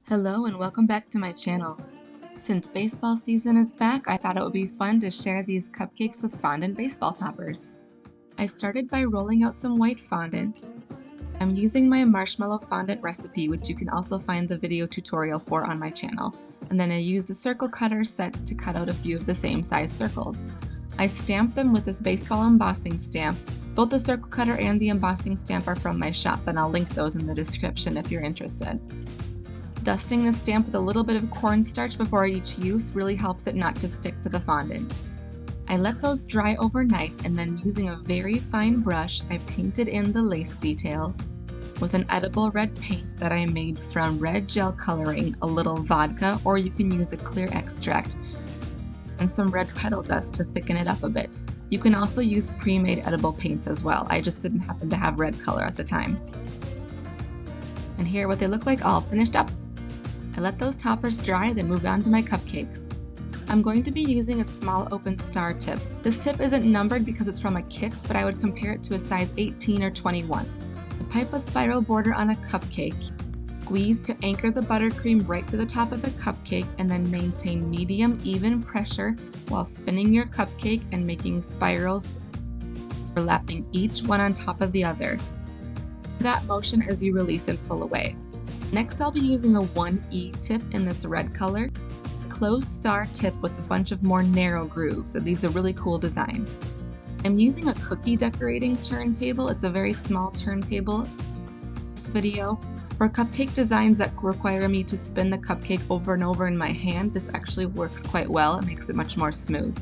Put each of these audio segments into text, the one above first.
Hello and welcome back to my channel. Since baseball season is back, I thought it would be fun to share these cupcakes with fondant baseball toppers. I started by rolling out some white fondant. I'm using my marshmallow fondant recipe, which you can also find the video tutorial for on my channel. And then I used a circle cutter set to cut out a few of the same size circles. I stamped them with this baseball embossing stamp. Both the circle cutter and the embossing stamp are from my shop, and I'll link those in the description if you're interested. Dusting the stamp with a little bit of cornstarch before each use really helps it not to stick to the fondant. I let those dry overnight, and then using a very fine brush, I painted in the lace details with an edible red paint that I made from red gel coloring, a little vodka, or you can use a clear extract, and some red petal dust to thicken it up a bit. You can also use pre-made edible paints as well. I just didn't happen to have red color at the time. And here are what they look like all finished up. I let those toppers dry, then moved on to my cupcakes. I'm going to be using a small open star tip. This tip isn't numbered because it's from a kit, but I would compare it to a size 18 or 21. Pipe a spiral border on a cupcake. Squeeze to anchor the buttercream right to the top of the cupcake, and then maintain medium, even pressure while spinning your cupcake and making spirals, overlapping each one on top of the other. That motion as you release and pull away. Next, I'll be using a 1E tip in this red color, closed star tip with a bunch of more narrow grooves. It leaves a really cool design. I'm using a cookie decorating turntable. It's a very small turntable in this video. For cupcake designs that require me to spin the cupcake over and over in my hand, this actually works quite well. It makes it much more smooth.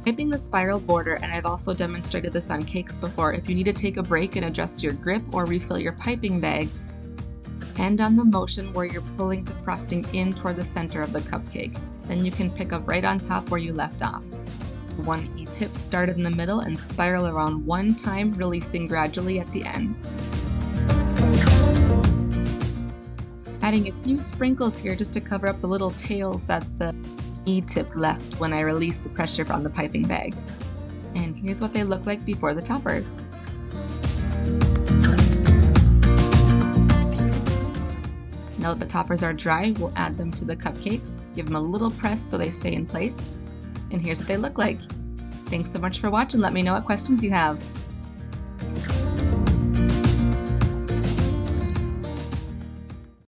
Piping the spiral border, and I've also demonstrated this on cakes before, if you need to take a break and adjust your grip or refill your piping bag, and on the motion where you're pulling the frosting in toward the center of the cupcake. Then you can pick up right on top where you left off. 1E tip start in the middle and spiral around one time, releasing gradually at the end. Adding a few sprinkles here just to cover up the little tails that the E tip left when I released the pressure from the piping bag. And here's what they look like before the toppers. Now that the toppers are dry, we'll add them to the cupcakes, give them a little press so they stay in place, and here's what they look like. Thanks so much for watching. Let me know what questions you have.